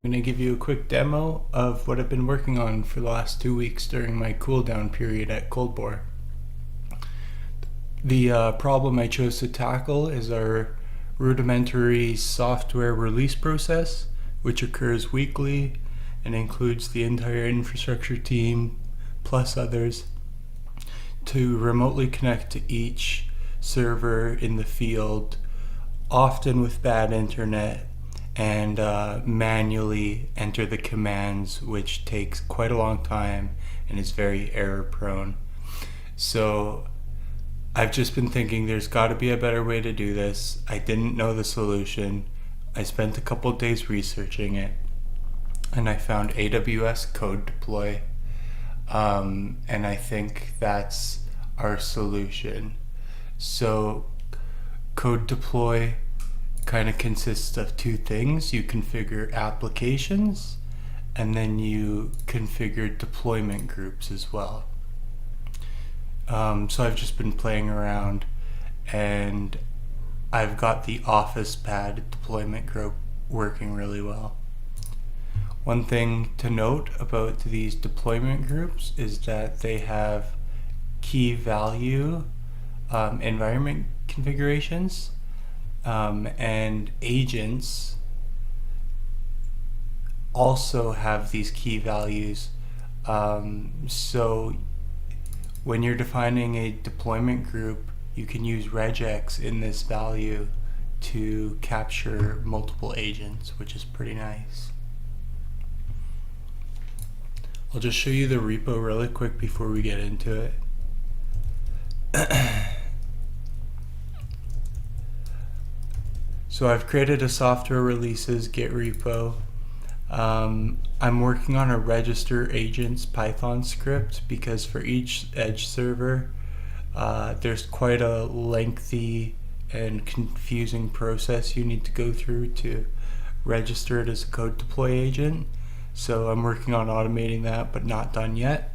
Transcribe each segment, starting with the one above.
I'm going to give you a quick demo of what I've been working on for the last 2 weeks during my cooldown period at CodeBuild. The problem I chose to tackle is our rudimentary software release process, which occurs weekly and includes the entire infrastructure team plus others to remotely connect to each server in the field, often with bad internet, and manually enter the commands, which takes quite a long time and is very error prone. So I've just been thinking there's got to be a better way to do this. I didn't know the solution. I spent a couple days researching it, and I found AWS CodeDeploy, and I think that's our solution. So CodeDeploy kind of consists of two things. You configure applications, and then you configure deployment groups as well. So I've just been playing around, and I've got the Office Pad deployment group working really well. One thing to note about these deployment groups is that they have key value environment configurations, and agents also have these key values. So when you're defining a deployment group, you can use regex in this value to capture multiple agents, which is pretty nice. I'll just show you the repo really quick before we get into it. So I've created a software releases Git repo. I'm working on a register agents Python script because for each edge server, there's quite a lengthy and confusing process you need to go through to register it as a CodeDeploy agent. So I'm working on automating that, but not done yet.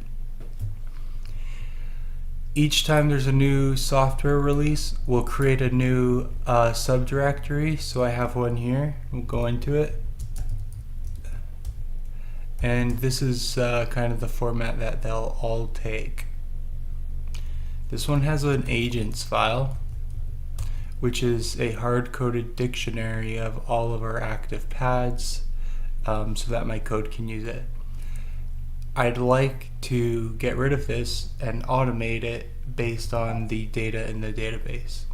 Each time there's a new software release, we'll create a new subdirectory. So I have one here. We'll go into it. And this is kind of the format that they'll all take. This one has an agents file, which is a hard-coded dictionary of all of our active pads, so that my code can use it. I'd like to get rid of this and automate it based on the data in the database.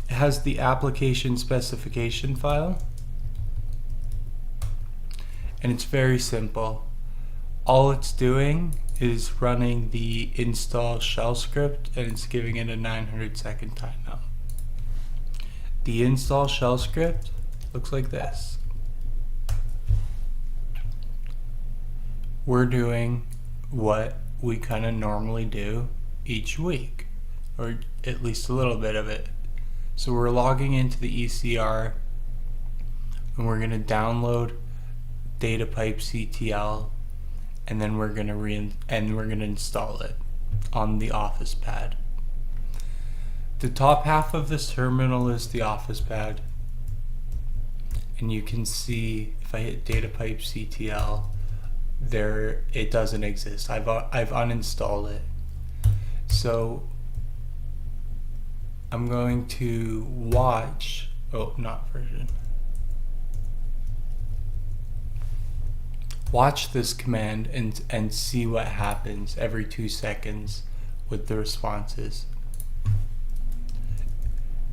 It has the application specification file, and it's very simple. All it's doing is running the install shell script, and it's giving it a 900-second timeout. The install shell script looks like this. We're doing what we kind of normally do each week, or at least a little bit of it. So we're logging into the ECR, and we're going to download data pipe CTL, and then we're going to install it on the Office Pad. The top half of this terminal is the Office Pad, and you can see if I hit data pipe CTL, there it doesn't exist. I've uninstalled it. So I'm going to watch, watch this command and see what happens every 2 seconds with the responses.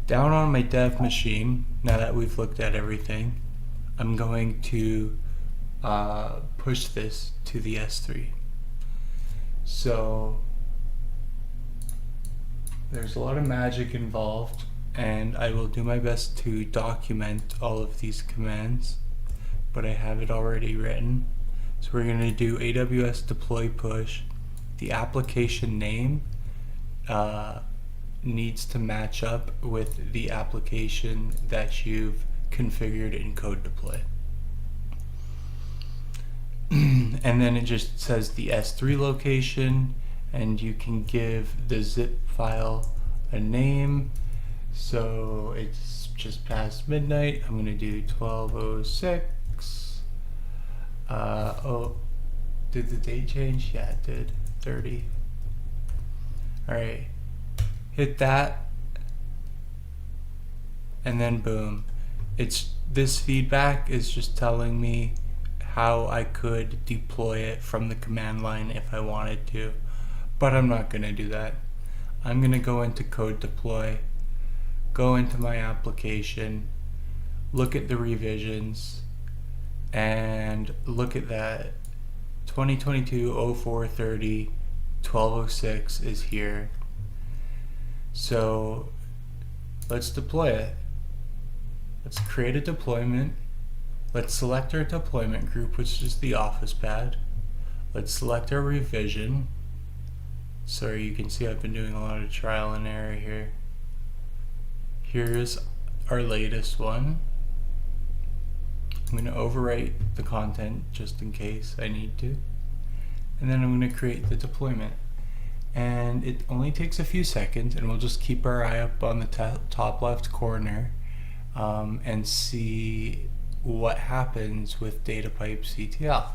Down on my dev machine, now that we've looked at everything, I'm going to push this to the S3. So there's a lot of magic involved, and I will do my best to document all of these commands, but I have it already written. So we're going to do AWS deploy push. The application name needs to match up with the application that you've configured in CodeDeploy. And then it just says the S3 location, and you can give the zip file a name. So it's just past midnight. I'm gonna do 12:06. Oh, did the date change? Yeah, it did. 30. All right, hit that, and then boom. This feedback is just telling me how I could deploy it from the command line if I wanted to, but I'm not gonna do that. I'm gonna go into CodeDeploy, go into my application, look at the revisions, and look at that 2022-04-30 12:06 is here. So let's deploy it. Let's create a deployment. Let's select our deployment group, which is the office pad. Let's select our revision. Sorry, you can see I've been doing a lot of trial and error here. Here's our latest one. I'm going to overwrite the content just in case I need to. And then I'm going to create the deployment. And it only takes a few seconds, and we'll just keep our eye up on the top left corner and see what happens with data pipe CTL.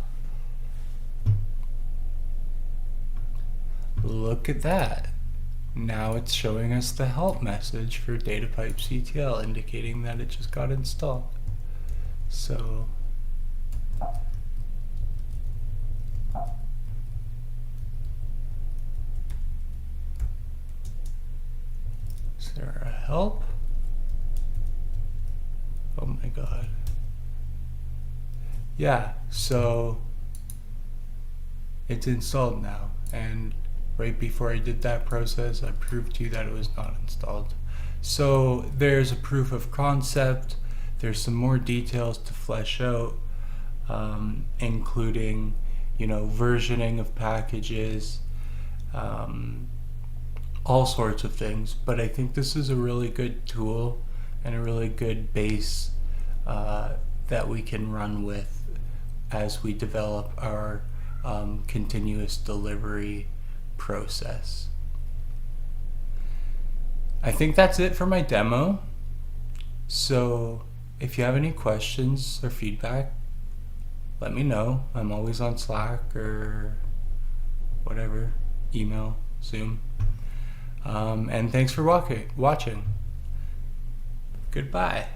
Look at that. Now it's showing us the help message for data pipe CTL, indicating that it just got installed. So is there a help? Oh my god. Yeah, so it's installed now, and right before I did that process, I proved to you that it was not installed. So there's a proof of concept. There's some more details to flesh out, including, versioning of packages, all sorts of things. But I think this is a really good tool and a really good base that we can run with as we develop our continuous delivery process. I think that's it for my demo. So if you have any questions or feedback, let me know. I'm always on Slack or whatever, email, Zoom. And thanks for watching. Goodbye.